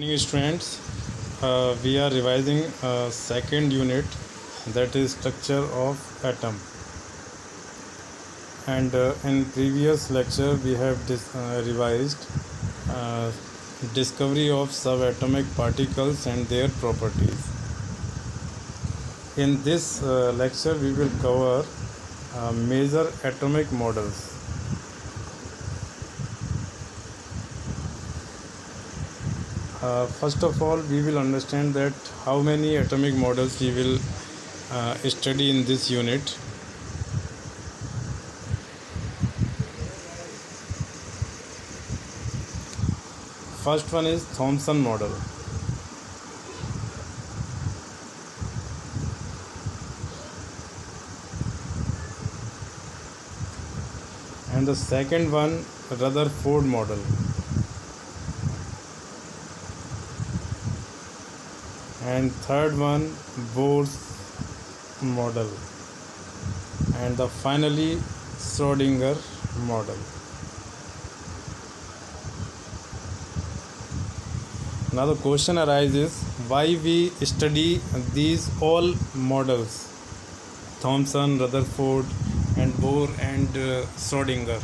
Morning students, we are revising second unit, that is structure of atom. And in previous lecture we have revised uh, discovery of subatomic particles and their properties. In this lecture we will cover major atomic models. First of all, we will understand that how many atomic models we will study in this unit. First one is Thomson model. And the second one, Rutherford model. And third one, Bohr's model. And the finally Schrödinger model. Now the question arises, why we study these all models, Thomson, Rutherford and Bohr and Schrödinger.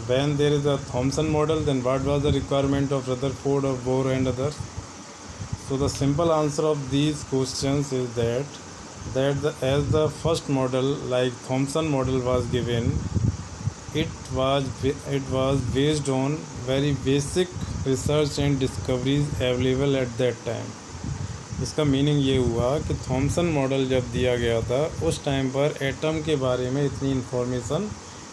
When there is a Thomson model, then what was the requirement of Rutherford or Bohr and others? So the simple answer of these questions is that as the first model, like Thomson model was given, it was based on very basic research and discoveries available at that time. इसका meaning ये हुआ कि Thompson model जब दिया गया था उस time पर एटम के बारे में इतनी इन्फॉर्मेशन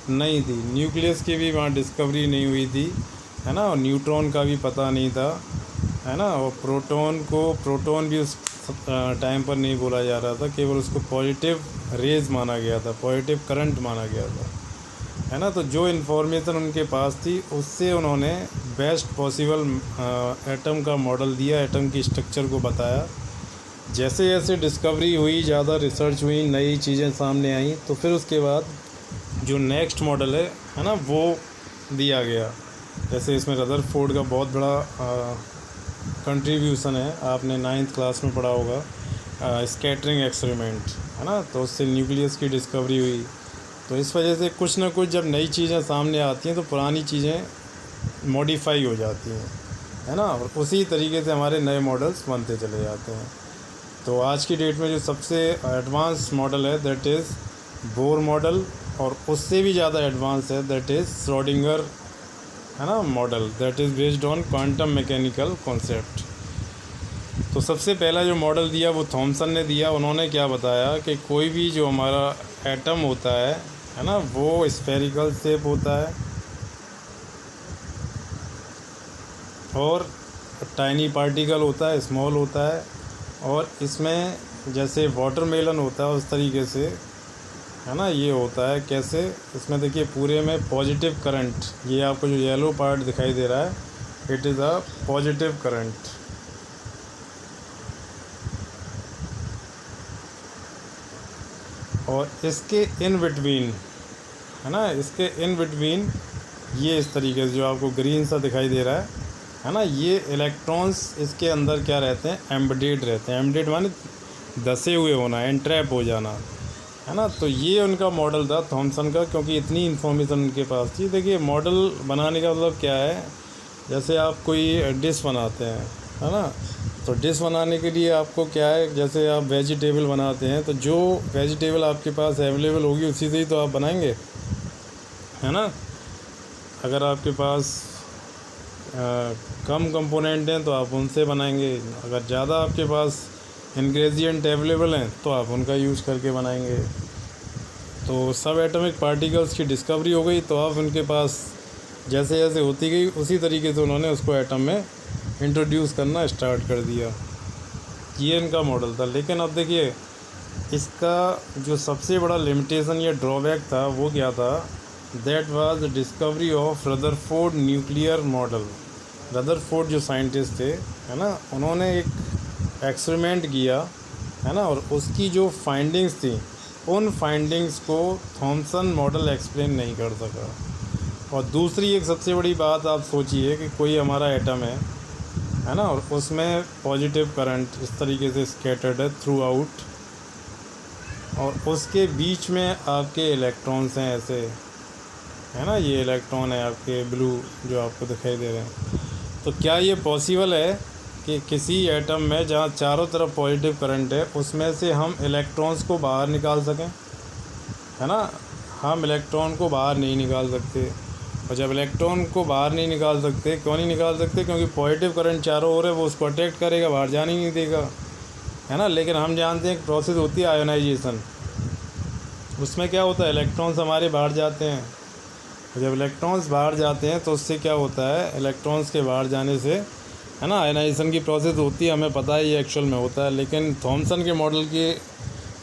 नहीं थी, न्यूक्लियस की भी वहाँ डिस्कवरी नहीं हुई थी, है ना, और न्यूट्रॉन का भी पता नहीं था, है ना, और प्रोटॉन भी उस टाइम पर नहीं बोला जा रहा था, केवल उसको पॉजिटिव रेज माना गया था, पॉजिटिव करंट माना गया था, है ना। तो जो इन्फॉर्मेशन उनके पास थी उससे उन्होंने बेस्ट पॉसिबल एटम का मॉडल दिया, एटम की स्ट्रक्चर को बताया। जैसे जैसे डिस्कवरी हुई, ज़्यादा रिसर्च हुई, नई चीज़ें सामने आई, तो फिर उसके बाद जो नेक्स्ट मॉडल है ना, वो दिया गया। जैसे इसमें रदरफोर्ड का बहुत बड़ा कंट्रीब्यूशन है, आपने 9th क्लास में पढ़ा होगा, स्कैटरिंग एक्सपेरिमेंट, है ना, तो उससे न्यूक्लियस की डिस्कवरी हुई। तो इस वजह से कुछ ना कुछ जब नई चीज़ें सामने आती हैं तो पुरानी चीज़ें मॉडिफाई हो जाती हैं, है ना, और उसी तरीके से हमारे नए मॉडल्स बनते चले जाते हैं। तो आज की डेट में जो सबसे एडवांस मॉडल है दैट इज़ बोर मॉडल, और उससे भी ज़्यादा एडवांस है दैट इज़ श्रोडिंगर, है ना, model, that is based on quantum mechanical concept. तो सबसे पहला जो मॉडल दिया वो थॉमसन ने दिया। उन्होंने क्या बताया कि कोई भी जो हमारा एटम होता है ना, वो स्फेरिकल शेप होता है और टाइनी पार्टिकल होता है, स्मॉल होता है, और इसमें जैसे वाटरमेलन होता है उस तरीके से, है ना, ये होता है। कैसे? इसमें देखिए पूरे में पॉजिटिव करंट, ये आपको जो येलो पार्ट दिखाई दे रहा है, it is a positive current. और इसके इन बिटवीन, है ना, इसके इन बिटवीन ये इस तरीके से जो आपको ग्रीन सा दिखाई दे रहा है ना, ये इलेक्ट्रॉन्स इसके अंदर क्या रहते हैं, एम्बेडेड रहते हैं। एम्बेडेड माने धसे हुए होना, एंट्रैप हो जाना, है ना। तो ये उनका मॉडल था थॉमसन का, क्योंकि इतनी इन्फॉर्मेशन उनके पास थी। देखिए मॉडल बनाने का मतलब क्या है, जैसे आप कोई डिश बनाते हैं, है ना, तो डिश बनाने के लिए आपको क्या है, जैसे आप वेजिटेबल बनाते हैं तो जो वेजिटेबल आपके पास अवेलेबल होगी उसी से ही तो आप बनाएंगे, है ना। अगर आपके पास कम कंपोनेंट हैं तो आप उनसे बनाएंगे, अगर ज़्यादा आपके पास इंग्रेडिएंट अवेलेबल हैं तो आप उनका यूज़ करके बनाएंगे। तो सब एटॉमिक पार्टिकल्स की डिस्कवरी हो गई, तो अब उनके पास जैसे जैसे होती गई उसी तरीके से उन्होंने उसको एटम में इंट्रोड्यूस करना स्टार्ट कर दिया। ये इनका मॉडल था। लेकिन अब देखिए इसका जो सबसे बड़ा लिमिटेशन या ड्रॉबैक था वो क्या था, that was the discovery of Rutherford nuclear model. Rutherford जो साइंटिस्ट थे, है ना, उन्होंने एक एक्सपेरिमेंट किया, है ना, और उसकी जो फाइंडिंग्स थी उन फाइंडिंग्स को थॉमसन मॉडल एक्सप्लेन नहीं कर सका। और दूसरी एक सबसे बड़ी बात आप सोचिए कि कोई हमारा एटम है ना, और उसमें पॉजिटिव करंट इस तरीके से स्कैटर्ड है थ्रू आउट, और उसके बीच में आपके इलेक्ट्रॉन्स हैं ऐसे, है ना, ये इलेक्ट्रॉन है आपके ब्लू जो आपको दिखाई दे रहे हैं। तो क्या ये पॉसिबल है कि किसी एटम में जहाँ चारों तरफ पॉजिटिव करंट है उसमें से हम इलेक्ट्रॉन्स को बाहर निकाल सकें, है ना? हम इलेक्ट्रॉन को बाहर नहीं निकाल सकते। और जब इलेक्ट्रॉन को बाहर नहीं निकाल सकते, क्यों नहीं निकाल सकते? क्योंकि पॉजिटिव करंट चारों ओर है, वो उसको अट्रैक्ट करेगा, बाहर जाने ही नहीं देगा, है ना। लेकिन हम जानते हैं एक प्रोसेस होती है आयोनाइजेशन, उसमें क्या होता है, इलेक्ट्रॉन्स हमारे बाहर जाते हैं। जब इलेक्ट्रॉन्स बाहर जाते हैं तो उससे क्या होता है, इलेक्ट्रॉन्स के बाहर जाने से, है ना, आयनाइजेशन की प्रोसेस होती है, हमें पता है ये एक्चुअल में होता है। लेकिन थॉमसन के मॉडल की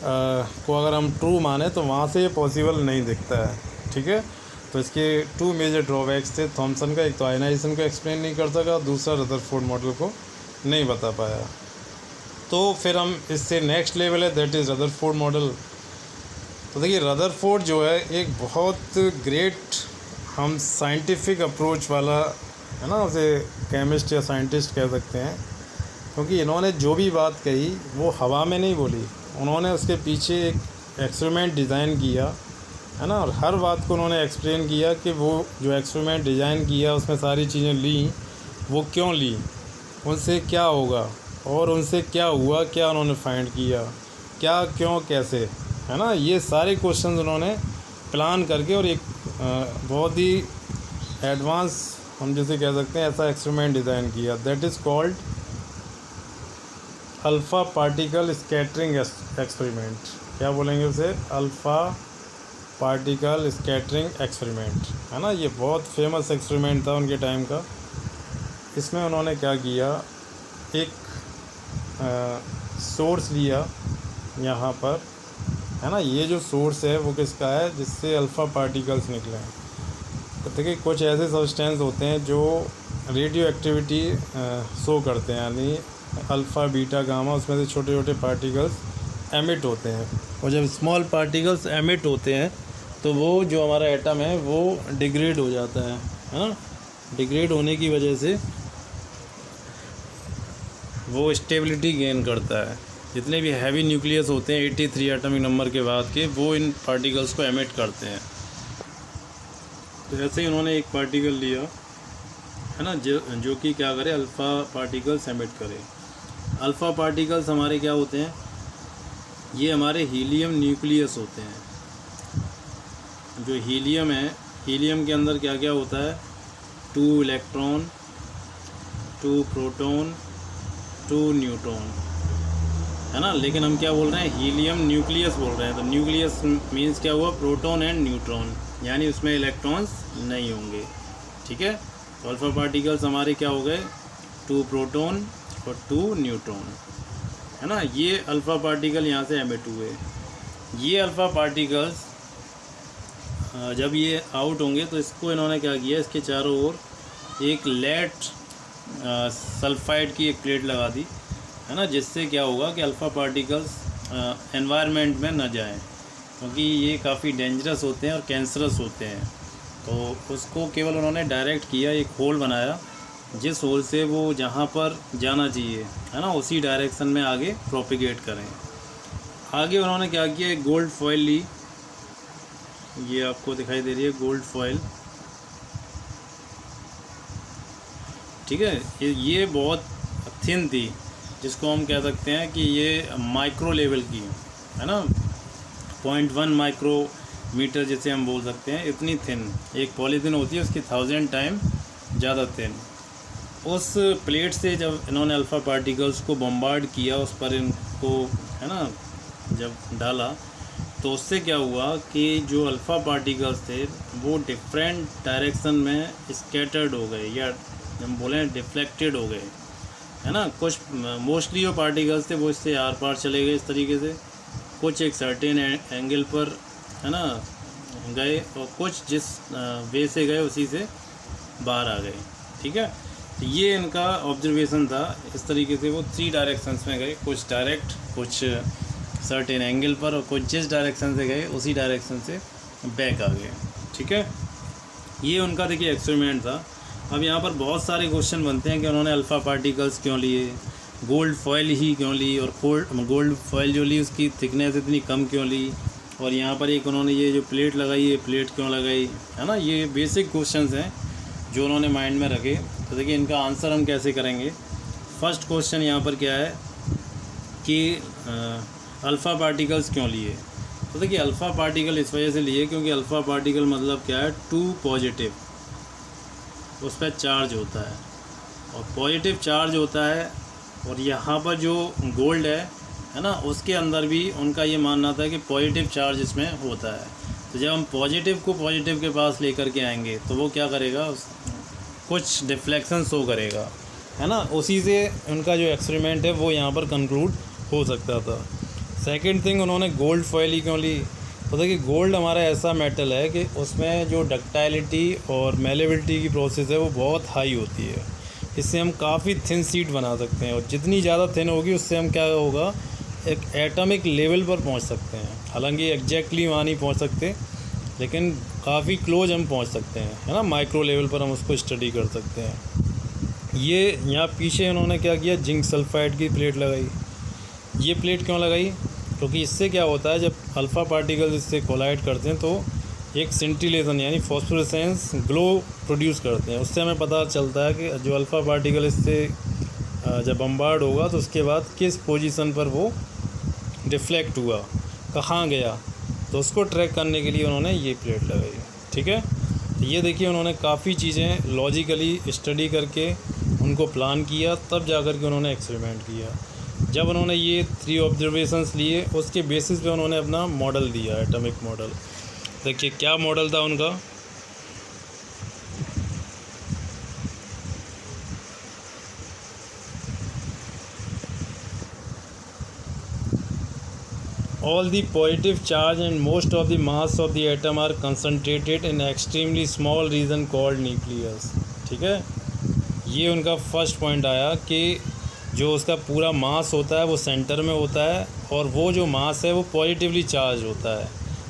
को अगर हम ट्रू माने तो वहाँ से ये पॉसिबल नहीं दिखता है, ठीक है। तो इसके 2 मेजर ड्रॉबैक्स थे थॉमसन का, एक तो आयनाइजेशन को एक्सप्लेन नहीं कर सका, दूसरा रदरफोर्ड मॉडल को नहीं बता पाया। तो फिर हम इससे नेक्स्ट लेवल है, दैट इज़ रदरफोर्ड मॉडल। तो देखिए रदरफोर्ड जो है एक बहुत ग्रेट, हम साइंटिफिक अप्रोच वाला, है ना, उसे केमिस्ट या साइंटिस्ट कह सकते हैं, क्योंकि इन्होंने जो भी बात कही वो हवा में नहीं बोली, उन्होंने उसके पीछे एक एक्सपेरिमेंट डिज़ाइन किया, है ना, और हर बात को उन्होंने एक्सप्लेन किया कि वो जो एक्सपेरिमेंट डिज़ाइन किया उसमें सारी चीज़ें ली, वो क्यों ली, उनसे क्या होगा और उनसे क्या हुआ, क्या उन्होंने फाइंड किया, क्या, क्यों, कैसे, है ना, ये सारे क्वेश्चंस उन्होंने प्लान करके और एक बहुत ही एडवांस, हम जैसे कह सकते हैं, ऐसा एक्सपेरिमेंट डिज़ाइन किया, that is called alpha particle scattering experiment. क्या बोलेंगे उसे? अल्फ़ा पार्टिकल स्कैटरिंग एक्सपेरिमेंट, है ना। ये बहुत फेमस एक्सपेरिमेंट था उनके टाइम का। इसमें उन्होंने क्या किया, एक सोर्स लिया यहाँ पर, है ना, ये जो सोर्स है वो किसका है, जिससे अल्फ़ा पार्टिकल्स निकले हैं। तो देखिए कुछ ऐसे सब्सटेंस होते हैं जो रेडियो एक्टिविटी शो करते हैं, यानी अल्फ़ा, बीटा, गामा, उसमें से छोटे छोटे पार्टिकल्स एमिट होते हैं, और जब स्मॉल पार्टिकल्स एमिट होते हैं तो वो जो हमारा एटम है वो डिग्रेड हो जाता है ना। डिग्रेड होने की वजह से वो स्टेबिलिटी गेन करता है। जितने भी हैवी न्यूक्लियस होते हैं 83 एटॉमिक नंबर के बाद के, वो इन पार्टिकल्स को एमिट करते हैं। तो ऐसे ही उन्होंने एक पार्टिकल लिया, है ना, जो कि क्या करे, अल्फ़ा पार्टिकल्स एमिट करे। अल्फ़ा पार्टिकल्स हमारे क्या होते हैं, ये हमारे हीलियम न्यूक्लियस होते हैं। जो हीलियम है, हीलियम के अंदर क्या क्या होता है, 2 इलेक्ट्रॉन, 2 प्रोटॉन, 2 न्यूट्रॉन, है ना। लेकिन हम क्या बोल रहे हैं, हीलियम न्यूक्लियस बोल रहे हैं। तो न्यूक्लियस मीन्स क्या हुआ, प्रोटॉन एंड न्यूट्रॉन, यानी उसमें इलेक्ट्रॉन्स नहीं होंगे, ठीक है। तो अल्फ़ा पार्टिकल्स हमारे क्या हो गए, 2 प्रोटॉन और 2 न्यूट्रॉन, है ना। ये अल्फ़ा पार्टिकल यहाँ से एमिट हुए। ये अल्फ़ा पार्टिकल्स जब ये आउट होंगे तो इसको इन्होंने क्या किया, इसके चारों ओर एक लेड सल्फाइड की एक प्लेट लगा दी, है ना, जिससे क्या होगा कि अल्फ़ा पार्टिकल्स एनवायरनमेंट में न जाएं, क्योंकि ये काफ़ी डेंजरस होते हैं और कैंसरस होते हैं। तो उसको केवल उन्होंने डायरेक्ट किया, एक होल बनाया, जिस होल से वो जहाँ पर जाना चाहिए, है ना, उसी डायरेक्शन में आगे प्रोपिगेट करें। आगे उन्होंने क्या किया, एक गोल्ड फॉइल ली, ये आपको दिखाई दे रही है गोल्ड फॉइल, ठीक है। ये बहुत थिन थी, जिसको हम कह सकते हैं कि ये माइक्रो लेवल की है ना, 0.1 माइक्रोमीटर जिसे हम बोल सकते हैं, इतनी थिन एक पॉलीथीन होती है, उसकी 1000 टाइम ज़्यादा थिन। उस प्लेट से जब इन्होंने अल्फ़ा पार्टिकल्स को बम्बार्ड किया, उस पर इनको, है ना, जब डाला, तो उससे क्या हुआ कि जो अल्फ़ा पार्टिकल्स थे वो डिफरेंट डायरेक्शन में स्कैटर्ड हो गए, या हम बोलें डिफ्लेक्टेड हो गए, है ना। कुछ मोस्टली जो पार्टिकल्स थे वो इससे आर पार चले गए इस तरीके से, कुछ एक सर्टेन एंगल पर, है ना, गए, और कुछ जिस वे से गए उसी से बाहर आ गए, ठीक है। तो ये इनका ऑब्जर्वेशन था, इस तरीके से वो 3 डायरेक्शंस में गए, कुछ डायरेक्ट, कुछ सर्टेन एंगल पर, और कुछ जिस डायरेक्शन से गए उसी डायरेक्शन से बैक आ गए, ठीक है। ये उनका देखिए एक्सपेरिमेंट था। अब यहाँ पर बहुत सारे क्वेश्चन बनते हैं कि उन्होंने अल्फ़ा पार्टिकल्स क्यों लिए, गोल्ड फॉयल ही क्यों ली, और गोल्ड फॉयल जो ली उसकी थिकनेस इतनी कम क्यों ली, और यहाँ पर एक उन्होंने ये जो प्लेट लगाई ये प्लेट क्यों लगाई, है ना। ये बेसिक क्वेश्चंस हैं जो उन्होंने माइंड में रखे। तो देखिए इनका आंसर हम कैसे करेंगे। फर्स्ट क्वेश्चन यहाँ पर क्या है कि अल्फ़ा पार्टिकल्स क्यों लिए। तो देखिए अल्फ़ा पार्टिकल इस वजह से लिए क्योंकि अल्फ़ा पार्टिकल मतलब क्या है, टू पॉजिटिव, उस पर चार्ज होता है और पॉजिटिव चार्ज होता है। और यहाँ पर जो गोल्ड है ना, उसके अंदर भी उनका ये मानना था कि पॉजिटिव चार्ज इसमें होता है। तो जब हम पॉजिटिव को पॉजिटिव के पास लेकर के आएंगे तो वो क्या करेगा, कुछ डिफ्लेक्शन शो करेगा, है ना। उसी से उनका जो एक्सपेरिमेंट है वो यहाँ पर कंक्लूड हो सकता था। सेकंड थिंग, उन्होंने गोल्ड फॉयल ही क्यों ली। तो देखिए गोल्ड हमारा ऐसा मेटल है कि उसमें जो डक्टाइलिटी और मेलेबिलिटी की प्रोसेस है वो बहुत हाई होती है। इससे हम काफ़ी थिन शीट बना सकते हैं और जितनी ज़्यादा थिन होगी उससे हम क्या होगा, एक एटॉमिक लेवल पर पहुंच सकते हैं। हालांकि एग्जैक्टली वहाँ नहीं पहुंच सकते, लेकिन काफ़ी क्लोज हम पहुंच सकते हैं, है ना। माइक्रो लेवल पर हम उसको स्टडी कर सकते हैं। ये यहाँ पीछे उन्होंने क्या किया, जिंक सल्फाइड की प्लेट लगाई। ये प्लेट क्यों लगाई, क्योंकि इससे क्या होता है, जब अल्फ़ा पार्टिकल्स इससे कोलाइड करते हैं तो एक सिंटिलेशन यानी फॉस्फोरेसेंस ग्लो प्रोड्यूस करते हैं। उससे हमें पता चलता है कि जो अल्फ़ा पार्टिकल इससे जब बम्बार्ड होगा तो उसके बाद किस पोजीशन पर वो डिफ्लेक्ट हुआ, कहाँ गया, तो उसको ट्रैक करने के लिए उन्होंने ये प्लेट लगाई। ठीक है, ये देखिए उन्होंने काफ़ी चीज़ें लॉजिकली स्टडी करके उनको प्लान किया, तब जा कर के उन्होंने एक्सपेरिमेंट किया। जब उन्होंने ये 3 ऑब्जर्वेशंस लिए उसके बेसिस पे उन्होंने अपना मॉडल दिया, एटॉमिक मॉडल। देखिए क्या मॉडल था उनका, all the positive charge and most of the mass of the atom are concentrated in extremely small region called nucleus। ठीक है, ये उनका फर्स्ट पॉइंट आया कि जो उसका पूरा मास होता है वो सेंटर में होता है और वो जो मास है वो पॉजिटिवली चार्ज होता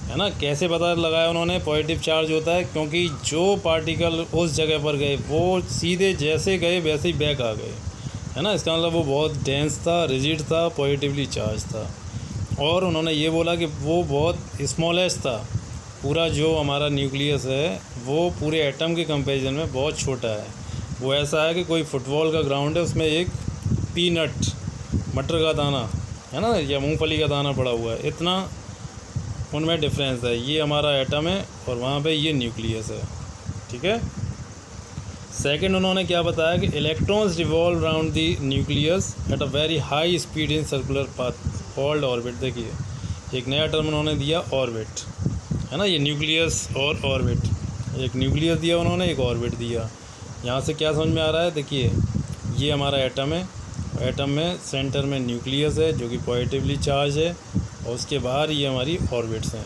है ना। कैसे पता लगाया उन्होंने पॉजिटिव चार्ज होता है, क्योंकि जो पार्टिकल उस जगह पर गए वो सीधे जैसे गए वैसे ही बैक आ गए, है ना। इसका मतलब वो बहुत डेंस था, रिजिड था, पॉजिटिवली चार्ज था। और उन्होंने ये बोला कि वो बहुत स्मॉलेस्ट था, पूरा जो हमारा न्यूक्लियस है वो पूरे एटम के कंपैरिजन में बहुत छोटा है। वो ऐसा है कि कोई फुटबॉल का ग्राउंड है, उसमें एक पीनट, मटर का दाना है ना, या मूंगफली का दाना पड़ा हुआ है, इतना उनमें डिफरेंस है। ये हमारा एटम है और वहाँ पे ये न्यूक्लियस है। ठीक है, सेकंड उन्होंने क्या बताया कि electrons revolve around the nucleus at a very high speed in circular path called orbit. देखिए एक नया टर्म उन्होंने दिया, ऑर्बिट, है ना। ये न्यूक्लियस और ऑर्बिट, एक न्यूक्लियस दिया उन्होंने, एक ऑर्बिट दिया। यहाँ से क्या समझ में आ रहा है, देखिए ये हमारा एटम है, एटम में सेंटर में न्यूक्लियस है जो कि पॉजिटिवली चार्ज है और उसके बाहर ये हमारी ऑर्बिट्स हैं।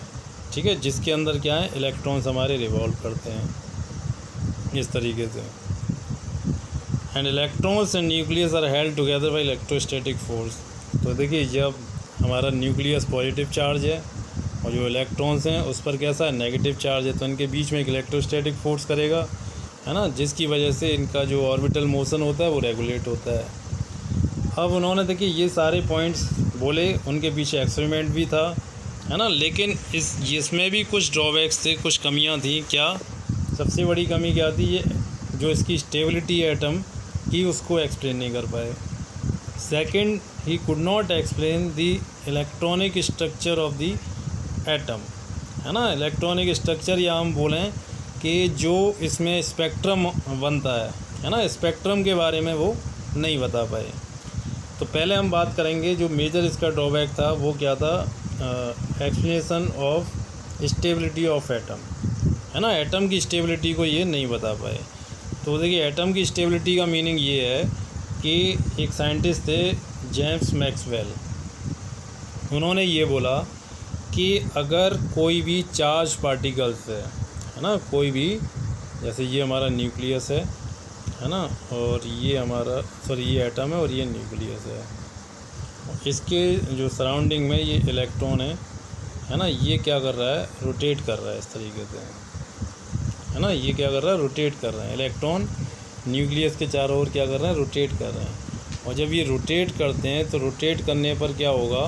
ठीक है, जिसके अंदर क्या है, इलेक्ट्रॉन्स हमारे रिवॉल्व करते हैं इस तरीके से। And electrons and nucleus are held together by electrostatic force. तो देखिए जब हमारा न्यूक्लियस पॉजिटिव चार्ज है और जो इलेक्ट्रॉन्स हैं उस पर कैसा है, नेगेटिव चार्ज है, तो इनके बीच में एक इलेक्ट्रोस्टैटिक फोर्स करेगा, है ना, जिसकी वजह से इनका जो ऑर्बिटल मोशन होता है वो रेगुलेट होता है। अब उन्होंने देखिए ये सारे पॉइंट्स बोले, उनके पीछे एक्सपेरिमेंट भी था, है ना। लेकिन इसमें भी कुछ ड्रॉबैक्स थे, कुछ कमियां थी। क्या, सबसे बड़ी कमी क्या थी, ये जो इसकी स्टेबिलिटी है एटम की उसको एक्सप्लेन नहीं कर पाए। Second, he could not explain the electronic structure of the atom, है ना। इलेक्ट्रॉनिक स्ट्रक्चर या हम बोलें कि जो इसमें स्पेक्ट्रम बनता है ना, स्पेक्ट्रम के बारे में वो नहीं बता पाए। तो पहले हम बात करेंगे जो मेजर इसका ड्रॉबैक था वो क्या था, explanation of stability of atom, है ना। एटम की स्टेबिलिटी को ये नहीं बता पाए। तो देखिए एटम की स्टेबिलिटी का मीनिंग ये है कि एक साइंटिस्ट थे जेम्स मैक्सवेल, उन्होंने ये बोला कि अगर कोई भी चार्ज पार्टिकल्स है ना, कोई भी, जैसे ये हमारा न्यूक्लियस है ना, और ये हमारा ये एटम है और ये न्यूक्लियस है, इसके जो सराउंडिंग में ये इलेक्ट्रॉन है ना, ये क्या कर रहा है, रोटेट कर रहा है इस तरीके से, है ना, ये क्या कर रहा है, रोटेट कर रहे हैं। इलेक्ट्रॉन न्यूक्लियस के चारों ओर क्या कर रहे हैं, रोटेट कर रहे हैं। और जब ये रोटेट करते हैं तो रोटेट करने पर क्या होगा,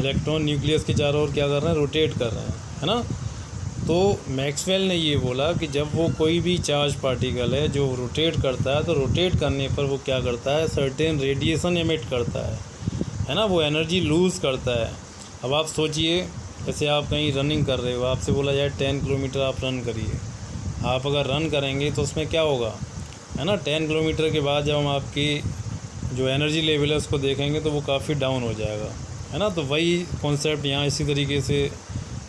इलेक्ट्रॉन न्यूक्लियस के चारों ओर क्या कर रहे हैं, रोटेट कर रहे हैं, है ना। तो मैक्सवेल ने ये बोला कि जब वो कोई भी चार्ज पार्टिकल है जो रोटेट करता है, तो रोटेट करने पर वो क्या करता है, सर्टेन रेडिएशन एमिट करता है ना, वो एनर्जी लूज़ करता है। अब आप सोचिए, जैसे आप कहीं रनिंग कर रहे हो, आपसे बोला जाए 10 किलोमीटर आप रन करिए। आप अगर रन करेंगे तो उसमें क्या होगा, है ना, 10 किलोमीटर के बाद जब हम आपकी जो एनर्जी लेवल है उसको देखेंगे तो वो काफ़ी डाउन हो जाएगा, है ना। तो वही कॉन्सेप्ट यहाँ इसी तरीके से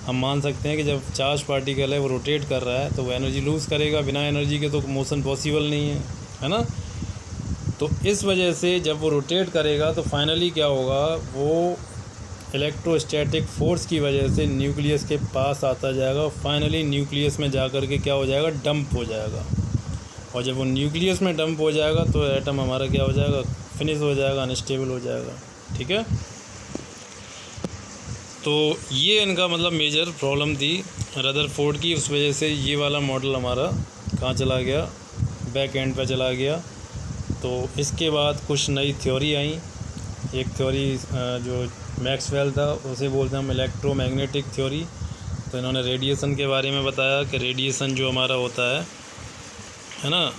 हम मान सकते हैं कि जब चार्ज पार्टिकल है वो रोटेट कर रहा है तो वो एनर्जी लूज़ करेगा। बिना एनर्जी के तो मोशन पॉसिबल नहीं है ना। तो इस वजह से जब वो रोटेट करेगा तो फाइनली क्या होगा, वो इलेक्ट्रोस्टैटिक फोर्स की वजह से न्यूक्लियस के पास आता जाएगा। फाइनली न्यूक्लियस में जा कर के क्या हो जाएगा, डंप हो जाएगा। और जब वो न्यूक्लियस में डंप हो जाएगा तो एटम हमारा क्या हो जाएगा, फिनिश हो जाएगा, अनस्टेबल हो जाएगा। ठीक है, तो ये इनका मतलब मेजर प्रॉब्लम थी रदरफोर्ड की। उस वजह से ये वाला मॉडल हमारा कहाँ चला गया, बैक एंड पे चला गया। तो इसके बाद कुछ नई थ्योरी आई। एक थ्योरी जो मैक्सवेल था उसे बोलते हैं हम इलेक्ट्रोमैग्नेटिक थ्योरी। तो इन्होंने रेडिएशन के बारे में बताया कि रेडिएशन जो हमारा होता है ना,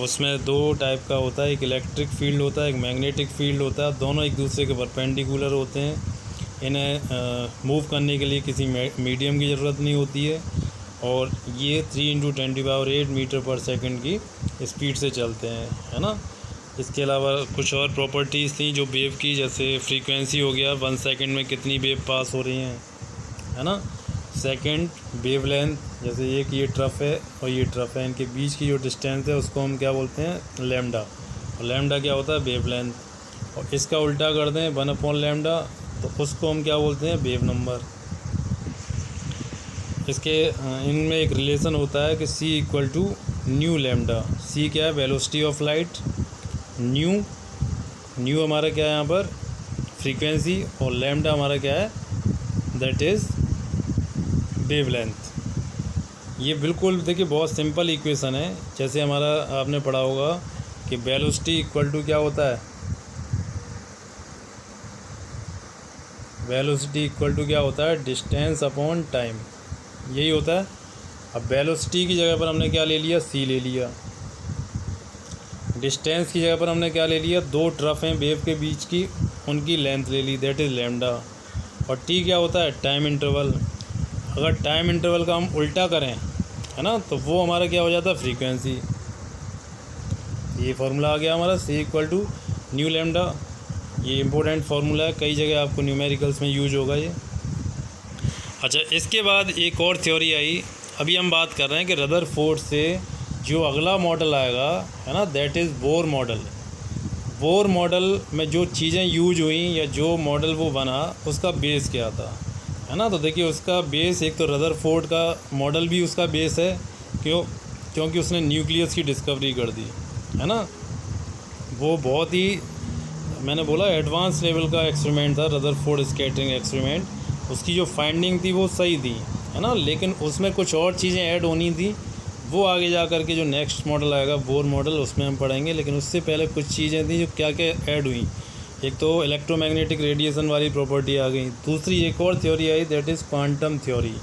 उसमें दो टाइप का होता है, एक इलेक्ट्रिक फील्ड होता है, एक मैग्नेटिक फील्ड होता है। दोनों एक दूसरे के परपेंडिकुलर होते हैं। इन्हें मूव करने के लिए किसी मीडियम की ज़रूरत नहीं होती है और ये 3 × 10⁸ मीटर पर सेकंड की स्पीड से चलते हैं, है ना। इसके अलावा कुछ और प्रॉपर्टीज़ थी जो वेव की, जैसे फ्रीक्वेंसी हो गया, 1 सेकंड में कितनी वेव पास हो रही हैं, है ना। सेकंड वेव लेंथ, जैसे एक ये ट्रफ है और ये ट्रफ है, इनके बीच की जो डिस्टेंस है उसको हम क्या बोलते हैं, लैम्डा। और लैम्डा क्या होता है, वेव लेंथ। और इसका उल्टा कर दें 1/λ तो उसको हम क्या बोलते हैं, वेव नंबर। इसके इनमें एक रिलेशन होता है कि c = न्यू लैम्डा। c क्या है, वेलोसिटी ऑफ लाइट, न्यू हमारा क्या है यहाँ पर, फ्रीक्वेंसी, और लैम्डा हमारा क्या है, दैट इज़ वेवलेंथ। ये बिल्कुल देखिए बहुत सिंपल इक्वेशन है। जैसे हमारा आपने पढ़ा होगा कि वेलोसिटी इक्वल टू क्या होता है, वेलोसिटी इक्वल टू क्या होता है, डिस्टेंस अपॉन टाइम, यही होता है। अब वेलोसिटी की जगह पर हमने क्या ले लिया, c ले लिया। डिस्टेंस की जगह पर हमने क्या ले लिया, दो ट्रफ हैं वेव के बीच की, उनकी लेंथ ले ली, दैट इज़ लैम्डा। और t क्या होता है, टाइम इंटरवल। अगर टाइम इंटरवल का हम उल्टा करें, है ना, तो वो हमारा क्या हो जाता है, फ्रीक्वेंसी। ये फार्मूला आ गया हमारा, c = न्यू लैम्डा। ये इम्पोर्टेंट फार्मूला है, कई जगह आपको न्यूमेरिकल्स में यूज होगा ये। अच्छा, इसके बाद एक और थ्योरी आई। अभी हम बात कर रहे हैं कि रदरफोर्ड से जो अगला मॉडल आएगा, है ना, that is Bohr model. Bohr model में जो चीज़ें यूज हुई या जो मॉडल वो बना, उसका बेस क्या था, है ना। तो देखिए उसका बेस, एक तो रदरफोर्ड का मॉडल भी उसका बेस है, क्योंकि उसने न्यूक्लियस की डिस्कवरी कर दी, है ना। वो बहुत ही, मैंने बोला, एडवांस लेवल का एक्सपेरिमेंट था रदरफोर्ड स्कैटरिंग एक्सपेरिमेंट। उसकी जो फाइंडिंग थी वो सही थी, है ना, लेकिन उसमें कुछ और चीज़ें ऐड होनी थी। वो आगे जा कर के जो नेक्स्ट मॉडल आएगा बोर मॉडल, उसमें हम पढ़ेंगे। लेकिन उससे पहले कुछ चीज़ें थी जो क्या क्या ऐड हुई। एक तो इलेक्ट्रोमैग्नेटिक रेडिएशन वाली प्रॉपर्टी आ गई। दूसरी एक और थ्योरी आई, दैट इज़ क्वांटम थ्योरी।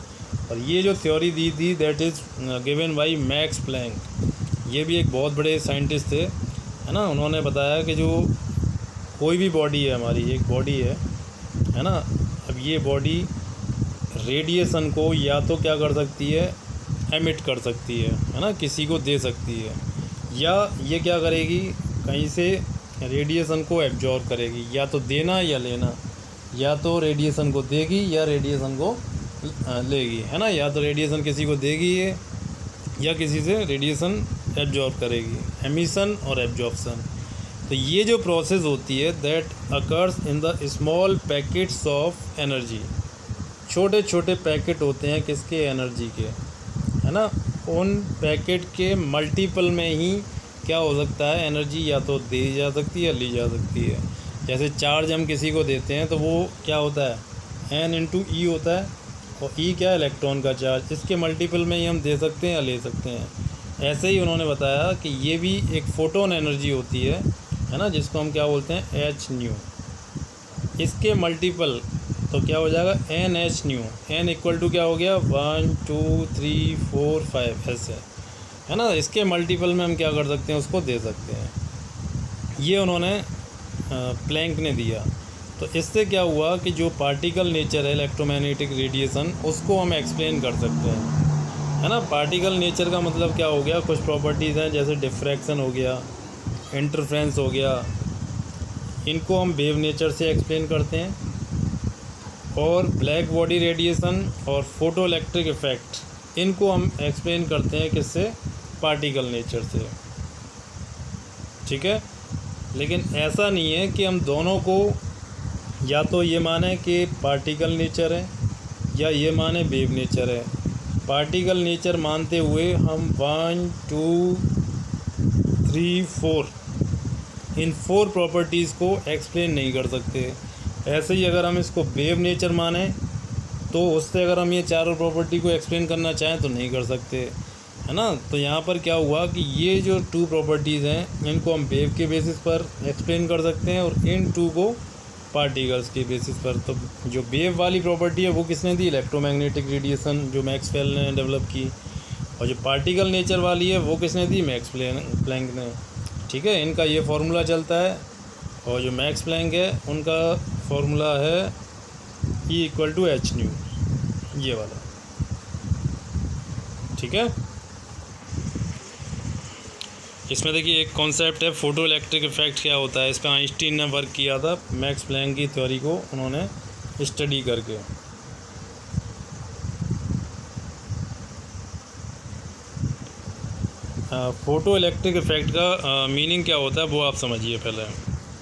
और ये जो थ्योरी दी थी, that is given by Max Planck. ये भी एक बहुत बड़े साइंटिस्ट थे, है ना। उन्होंने बताया कि जो कोई भी बॉडी है, हमारी एक बॉडी है ना, अब ये बॉडी रेडिएशन को या तो क्या कर सकती है, एमिट कर सकती है ना, किसी को दे सकती है, या ये क्या करेगी, कहीं से रेडिएशन को एब्जॉर्ब करेगी। या तो देना या लेना, या तो रेडिएशन को देगी या रेडिएशन को लेगी, है ना। या तो रेडिएशन किसी को देगी ये, या किसी से रेडिएशन एब्जॉर्ब करेगी, एमिशन और एब्जॉर्प्शन। तो ये जो प्रोसेस होती है, that occurs in the small packets of energy. छोटे छोटे पैकेट होते हैं किसके, एनर्जी के, है ना। उन पैकेट के मल्टीपल में ही क्या हो सकता है, एनर्जी या तो दी जा सकती है या ली जा सकती है। जैसे चार्ज हम किसी को देते हैं तो वो क्या होता है, n × E होता है। और ई क्या है, इलेक्ट्रॉन का चार्ज। इसके मल्टीपल में ही हम दे सकते हैं या ले सकते हैं। ऐसे ही उन्होंने बताया कि ये भी एक फोटोन एनर्जी होती है ना, जिसको हम क्या बोलते हैं, एच न्यू। इसके मल्टीपल तो क्या हो जाएगा, n h nu. N equal to क्या हो गया, 1 2 3 4 5 ऐसे, है ना। इसके मल्टीपल में हम क्या कर सकते हैं, उसको दे सकते हैं। ये उन्होंने प्लैंक ने दिया। तो इससे क्या हुआ कि जो पार्टिकल नेचर है इलेक्ट्रोमैग्नेटिक रेडिएशन, उसको हम एक्सप्लेन कर सकते हैं, है ना। पार्टिकल नेचर का मतलब क्या हो गया, कुछ प्रॉपर्टीज़ हैं जैसे डिफ्रैक्शन हो गया, इंटरफ्रेंस हो गया, इनको हम वेव नेचर से एक्सप्लेन करते हैं। और ब्लैक बॉडी रेडिएशन और फोटो इलेक्ट्रिक इफेक्ट, इनको हम एक्सप्लेन करते हैं किससे, पार्टिकल नेचर से, ठीक है। लेकिन ऐसा नहीं है कि हम दोनों को या तो ये माने कि पार्टिकल नेचर है या ये माने वेव नेचर है। पार्टिकल नेचर मानते हुए हम 1 2 3 4 इन 4 प्रॉपर्टीज़ को एक्सप्लेन नहीं कर सकते। ऐसे ही अगर हम इसको वेव नेचर माने तो उससे अगर हम ये चारों प्रॉपर्टी को एक्सप्लेन करना चाहें तो नहीं कर सकते, है ना। तो यहाँ पर क्या हुआ कि ये जो 2 प्रॉपर्टीज़ हैं, इनको हम वेव के बेसिस पर एक्सप्लेन कर सकते हैं और इन 2 को पार्टिकल्स के बेसिस पर। तो जो वेव वाली प्रॉपर्टी है वो किसने दी, इलेक्ट्रोमैग्नेटिक रेडिएशन जो मैक्सवेल ने डेवलप की। और जो पार्टिकल नेचर वाली है वो किसने दी, मैक्स प्लैंक ने, ठीक है। इनका ये फार्मूला चलता है। और जो मैक्स प्लैंक है उनका फार्मूला है E equal to h nu, ये वाला, ठीक है। इसमें देखिए एक कॉन्सेप्ट है फोटो इलेक्ट्रिक इफेक्ट क्या होता है। इस पर आइंस्टीन ने वर्क किया था मैक्स प्लैंक की थ्योरी को उन्होंने स्टडी करके। फ़ोटो इलेक्ट्रिक इफेक्ट का मीनिंग क्या होता है वो आप समझिए पहले।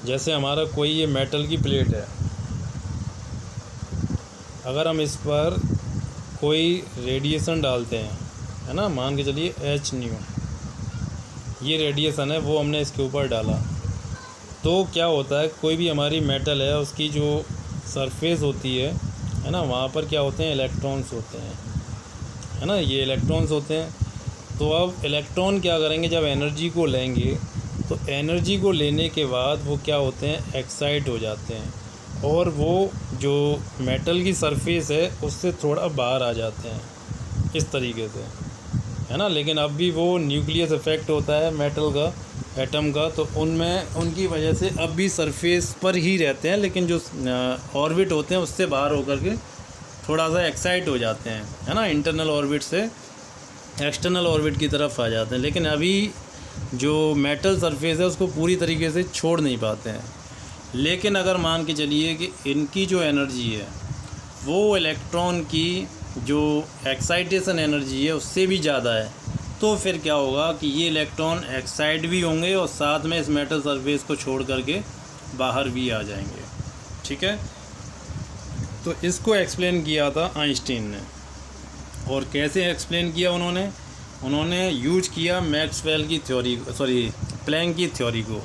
जैसे हमारा कोई ये मेटल की प्लेट है, अगर हम इस पर कोई रेडिएशन डालते हैं, है ना, मान के चलिए एच न्यू, ये रेडिएशन है वो हमने इसके ऊपर डाला, तो क्या होता है, कोई भी हमारी मेटल है उसकी जो सरफेस होती है ना, वहाँ पर क्या होते हैं, इलेक्ट्रॉन्स होते हैं, है ना, ये इलेक्ट्रॉन्स होते हैं। तो अब इलेक्ट्रॉन क्या करेंगे, जब एनर्जी को लेंगे तो एनर्जी को लेने के बाद वो क्या होते हैं, एक्साइट हो जाते हैं और वो जो मेटल की सरफेस है उससे थोड़ा बाहर आ जाते हैं इस तरीके से, है ना। लेकिन अब भी वो न्यूक्लियस इफेक्ट होता है मेटल का, एटम का, तो उनमें उनकी वजह से अब भी सरफेस पर ही रहते हैं, लेकिन जो ऑर्बिट होते हैं उससे बाहर होकर के थोड़ा सा एक्साइट हो जाते हैं, है ना, इंटरनल ऑर्बिट से एक्सटर्नल ऑर्बिट की तरफ आ जाते हैं। लेकिन अभी जो मेटल सरफेस है उसको पूरी तरीके से छोड़ नहीं पाते हैं। लेकिन अगर मान के चलिए कि इनकी जो एनर्जी है वो इलेक्ट्रॉन की जो एक्साइटेशन एनर्जी है उससे भी ज़्यादा है, तो फिर क्या होगा कि ये इलेक्ट्रॉन एक्साइट भी होंगे और साथ में इस मेटल सरफेस को छोड़ करके बाहर भी आ जाएंगे, ठीक है। तो इसको एक्सप्लेन किया था आइंस्टीन ने। और कैसे एक्सप्लेन किया उन्होंने यूज किया मैक्सवेल की थ्योरी, प्लैंक की थ्योरी को।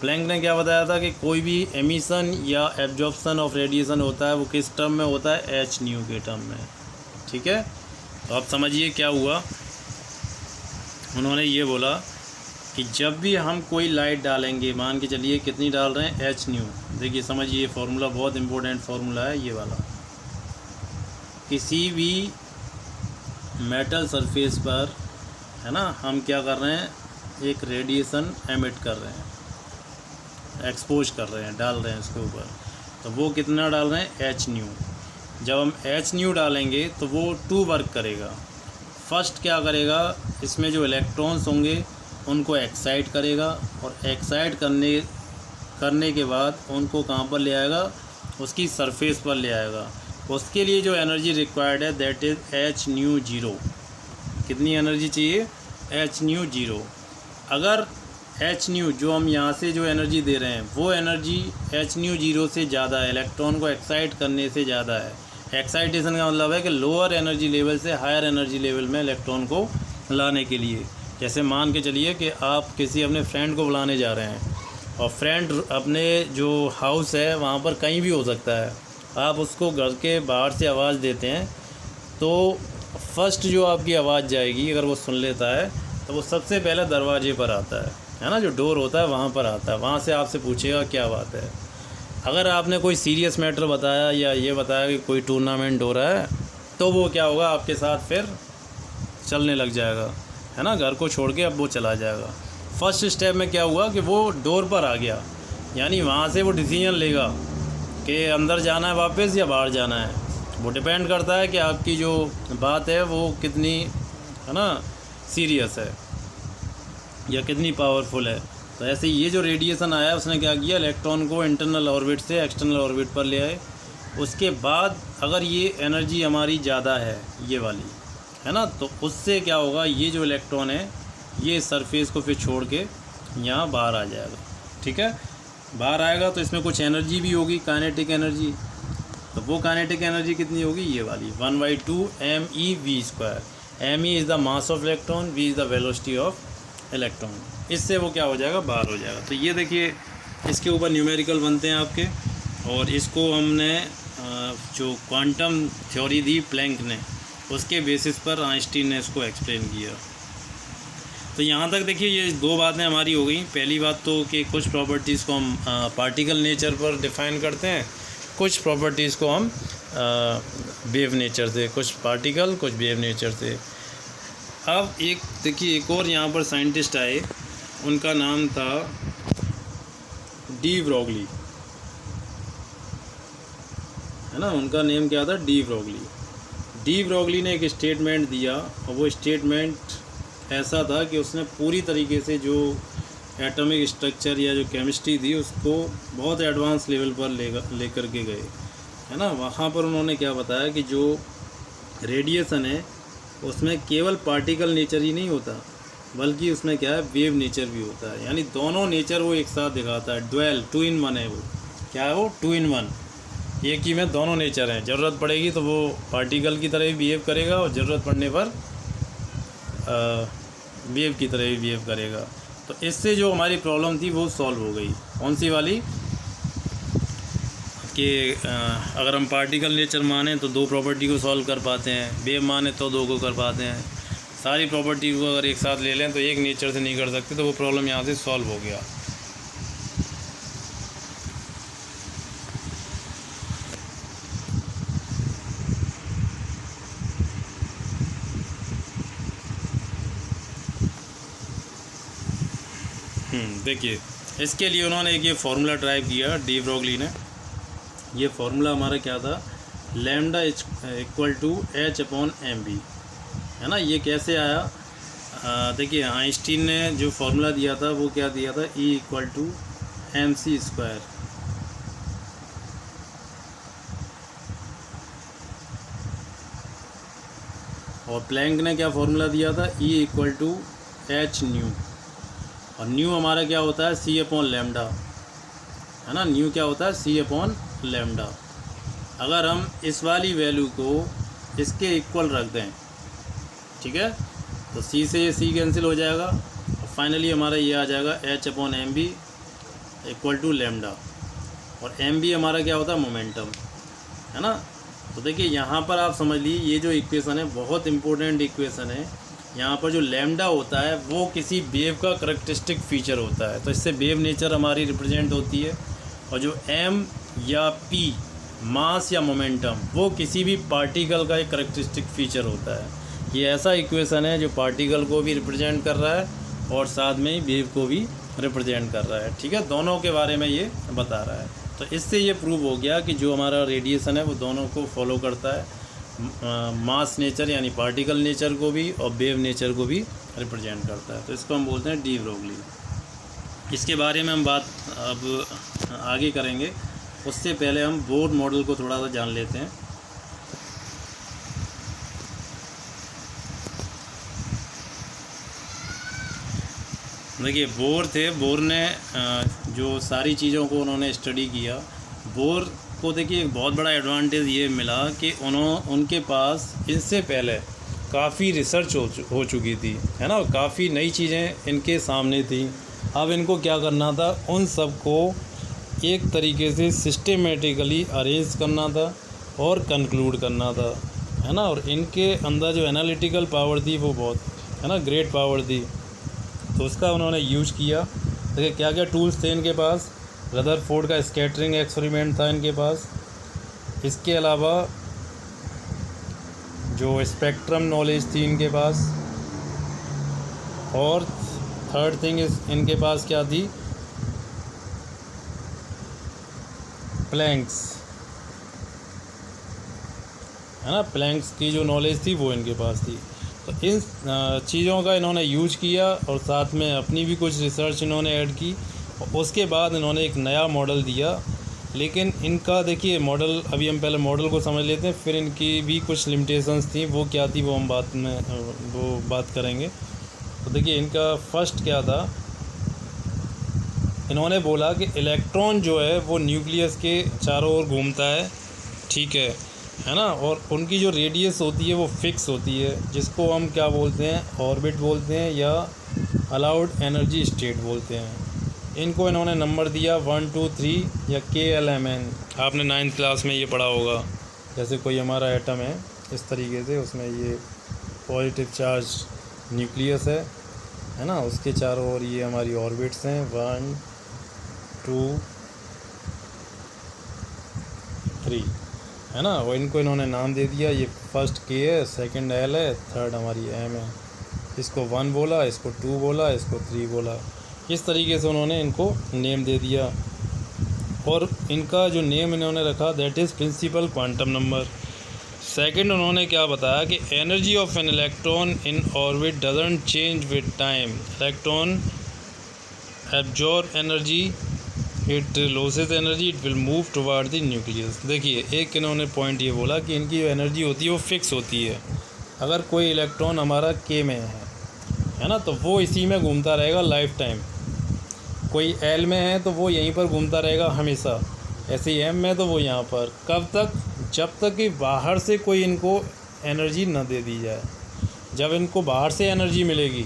प्लैंक ने क्या बताया था कि कोई भी एमिशन या एब्जॉर्प्शन ऑफ रेडिएशन होता है वो किस टर्म में होता है, एच न्यू के टर्म में, ठीक है। तो आप समझिए क्या हुआ, उन्होंने ये बोला कि जब भी हम कोई लाइट डालेंगे, मान के चलिए कितनी डाल रहे हैं, एच न्यू। देखिए समझिए फार्मूला बहुत इंपॉर्टेंट फार्मूला है ये वाला। किसी भी मेटल सरफेस पर, है ना, हम क्या कर रहे हैं, एक रेडिएशन एमिट कर रहे हैं, एक्सपोज कर रहे हैं, डाल रहे हैं उसके ऊपर। तो वो कितना डाल रहे हैं, एच न्यू। जब हम एच न्यू डालेंगे तो वो 2 वर्क करेगा। फर्स्ट क्या करेगा, इसमें जो इलेक्ट्रॉन्स होंगे उनको एक्साइट करेगा और एक्साइट करने के बाद उनको कहाँ पर ले आएगा, उसकी सरफेस पर ले आएगा। उसके लिए जो एनर्जी रिक्वायर्ड है दैट इज़ एच न्यू 0। कितनी एनर्जी चाहिए, एच न्यू 0। अगर एच न्यू जो हम यहाँ से जो एनर्जी दे रहे हैं वो एनर्जी एच न्यू 0 से ज़्यादा है, इलेक्ट्रॉन को एक्साइट करने से ज़्यादा है। एक्साइटेशन का मतलब है कि लोअर एनर्जी लेवल से हायर एनर्जी लेवल में इलेक्ट्रॉन को लाने के लिए। जैसे मान के चलिए कि आप किसी अपने फ्रेंड को बुलाने जा रहे हैं और फ्रेंड अपने जो हाउस है वहाँ पर कहीं भी हो सकता है, आप उसको घर के बाहर से आवाज़ देते हैं तो फर्स्ट जो आपकी आवाज़ जाएगी अगर वो सुन लेता है तो वो सबसे पहले दरवाजे पर आता है ना, जो डोर होता है वहाँ पर आता है, वहाँ से आपसे पूछेगा क्या बात है। अगर आपने कोई सीरियस मैटर बताया या ये बताया कि कोई टूर्नामेंट हो रहा है तो वो क्या होगा, आपके साथ फिर चलने लग जाएगा, है ना, घर को छोड़ के अब वो चला जाएगा। फर्स्ट स्टेप में क्या हुआ कि वो डोर पर आ गया, यानी वहाँ से वो डिसीजन लेगा कि अंदर जाना है वापस या बाहर जाना है। वो डिपेंड करता है कि आपकी जो बात है वो कितनी, है ना, सीरियस है या कितनी पावरफुल है। तो ऐसे ये जो रेडिएशन आया उसने क्या किया, इलेक्ट्रॉन को इंटरनल ऑर्बिट से एक्सटर्नल ऑर्बिट पर ले आए। उसके बाद अगर ये एनर्जी हमारी ज़्यादा है, ये वाली, है ना, तो उससे क्या होगा, ये जो इलेक्ट्रॉन है ये सरफेस को फिर छोड़ के यहाँ बाहर आ जाएगा। ठीक है, बाहर आएगा तो इसमें कुछ एनर्जी भी होगी, काइनेटिक एनर्जी। तो वो काइनेटिक एनर्जी कितनी होगी, ये वाली 1/2 MeV²। Me is the mass of electron, V is the velocity of electron. इससे वो क्या हो जाएगा, बाहर हो जाएगा। तो ये देखिए इसके ऊपर न्यूमेरिकल बनते हैं आपके, और इसको हमने जो क्वांटम थ्योरी दी प्लैंक ने, उसके बेसिस पर आइंस्टीन ने इसको एक्सप्लेन किया। तो यहाँ तक देखिए ये दो बातें हमारी हो गई। पहली बात तो कि कुछ प्रॉपर्टीज़ को हम पार्टिकल नेचर पर डिफ़ाइन करते हैं, कुछ प्रॉपर्टीज़ को हम वेव नेचर से, कुछ पार्टिकल कुछ वेव नेचर से। अब एक देखिए एक और यहाँ पर साइंटिस्ट आए, उनका नाम था डी ब्रोगली, है ना, उनका नेम क्या था, डी ब्रोगली। डी ब्रोगली ने एक स्टेटमेंट दिया, और वो स्टेटमेंट ऐसा था कि उसने पूरी तरीके से जो एटॉमिक स्ट्रक्चर या जो केमिस्ट्री थी उसको बहुत एडवांस लेवल पर लेकर के गए, है ना। वहाँ पर उन्होंने क्या बताया कि जो रेडिएशन है उसमें केवल पार्टिकल नेचर ही नहीं होता, बल्कि उसमें क्या है, वेव नेचर भी होता है। यानी दोनों नेचर वो एक साथ दिखाता है। डुअल, 2 in 1 है वो। क्या है वो, 2 in 1। एक ही में दोनों नेचर हैं। ज़रूरत पड़ेगी तो वो पार्टिकल की तरह भी बिहेव करेगा, और ज़रूरत पड़ने पर वेव की तरह भी बिहेव करेगा। तो इससे जो हमारी प्रॉब्लम थी वो सॉल्व हो गई। कौन सी वाली, कि अगर हम पार्टिकल नेचर माने तो 2 प्रॉपर्टी को सॉल्व कर पाते हैं, वेव माने तो 2 को कर पाते हैं। सारी प्रॉपर्टी को अगर एक साथ ले लें तो एक नेचर से नहीं कर सकते, तो वो प्रॉब्लम यहाँ से सॉल्व हो गया। देखिए इसके लिए उन्होंने एक ये फार्मूला ट्राई किया, डी ब्रोगली ने। ये फार्मूला हमारा क्या था, लैम्डा =H/mv, है ना। ये कैसे आया, देखिए आइंस्टीन ने जो फार्मूला दिया था वो क्या दिया था, E = mc²। और प्लैंक ने क्या फार्मूला दिया था, E = hν। और न्यू हमारा क्या होता है, c/λ, है ना। न्यू क्या होता है, c/λ। अगर हम इस वाली वैल्यू को इसके इक्वल रख दें, ठीक है, तो c से ये c कैंसिल हो जाएगा, और फाइनली हमारा ये आ जाएगा H/mv = λ। और mv हमारा क्या होता है, मोमेंटम, है ना। तो देखिए यहाँ पर आप समझ लीजिए ये जो इक्वेशन है बहुत इंपॉर्टेंट इक्वेशन है। यहाँ पर जो लैम्डा होता है वो किसी वेव का करैक्टरिस्टिक फीचर होता है, तो इससे वेव नेचर हमारी रिप्रेजेंट होती है। और जो m या p, मास या मोमेंटम, वो किसी भी पार्टिकल का एक करैक्टरिस्टिक फीचर होता है। ये ऐसा इक्वेशन है जो पार्टिकल को भी रिप्रेजेंट कर रहा है और साथ में ही वेव को भी रिप्रेजेंट कर रहा है, ठीक है, दोनों के बारे में ये बता रहा है। तो इससे ये प्रूव हो गया कि जो हमारा रेडिएशन है वो दोनों को फॉलो करता है, मास नेचर यानी पार्टिकल नेचर को भी और वेव नेचर को भी रिप्रेजेंट करता है। तो इसको हम बोलते हैं डी ब्रोगली। इसके बारे में हम बात अब आगे करेंगे, उससे पहले हम बोर मॉडल को थोड़ा सा जान लेते हैं। देखिए बोर थे, बोर ने जो सारी चीज़ों को उन्होंने स्टडी किया। बोर को देखिए एक बहुत बड़ा एडवांटेज ये मिला कि उनके पास इससे पहले काफ़ी रिसर्च हो चुकी थी, है ना, काफ़ी नई चीज़ें इनके सामने थी। अब इनको क्या करना था, उन सब को एक तरीके से सिस्टेमेटिकली अरेंज करना था और कंक्लूड करना था, है ना। और इनके अंदर जो एनालिटिकल पावर थी वो बहुत, है ना, ग्रेट पावर थी। तो उसका उन्होंने यूज किया। देखिए क्या क्या टूल्स थे इनके पास। रदरफोर्ड का स्कैटरिंग एक्सपेरिमेंट था इनके पास। इसके अलावा जो स्पेक्ट्रम नॉलेज थी इनके पास। और थर्ड थिंग इनके पास क्या थी, प्लैंक्स, है ना, प्लैंक्स की जो नॉलेज थी वो इनके पास थी। तो इन चीज़ों का इन्होंने यूज किया और साथ में अपनी भी कुछ रिसर्च इन्होंने ऐड की। और उसके बाद इन्होंने एक नया मॉडल दिया। लेकिन इनका देखिए मॉडल, अभी हम पहले मॉडल को समझ लेते हैं, फिर इनकी भी कुछ लिमिटेशंस थी। वो क्या थी वो हम बात करेंगे। तो देखिए इनका फर्स्ट क्या था, इन्होंने बोला कि इलेक्ट्रॉन जो है वो न्यूक्लियस के चारों ओर घूमता है, ठीक है ना। और उनकी जो रेडियस होती है वो फिक्स होती है, जिसको हम क्या बोलते हैं, ऑर्बिट बोलते हैं या अलाउड एनर्जी स्टेट बोलते हैं। इनको इन्होंने नंबर दिया 1 2 3 या KLMN। आपने 9th क्लास में ये पढ़ा होगा। जैसे कोई हमारा एटम है इस तरीके से, उसमें ये पॉजिटिव चार्ज न्यूक्लियस है ना, उसके चारों ओर ये हमारी ऑर्बिट्स हैं 1 2 3, है ना। और इनको इन्होंने नाम दे दिया, ये फर्स्ट K है, सेकंड L है, थर्ड हमारी M है। इसको 1 बोला, इसको 2 बोला, इसको 3 बोला। इस तरीके से उन्होंने इनको नेम दे दिया। और इनका जो नेम इन्होंने रखा that is principal quantum number. Second उन्होंने क्या बताया कि energy of an electron in orbit doesn't change with time. Electron absorb energy, it loses energy, it will move toward the nucleus. देखिए एक इन्होंने पॉइंट ये बोला कि इनकी जो एनर्जी होती है वो फिक्स होती है। अगर कोई इलेक्ट्रॉन हमारा K में है ना, तो वो इसी में घूमता रहेगा लाइफ टाइम। कोई L में है तो वो यहीं पर घूमता रहेगा हमेशा। ऐसे ही M में तो वो यहाँ पर। कब तक? जब तक कि बाहर से कोई इनको एनर्जी न दे दी जाए। जब इनको बाहर से एनर्जी मिलेगी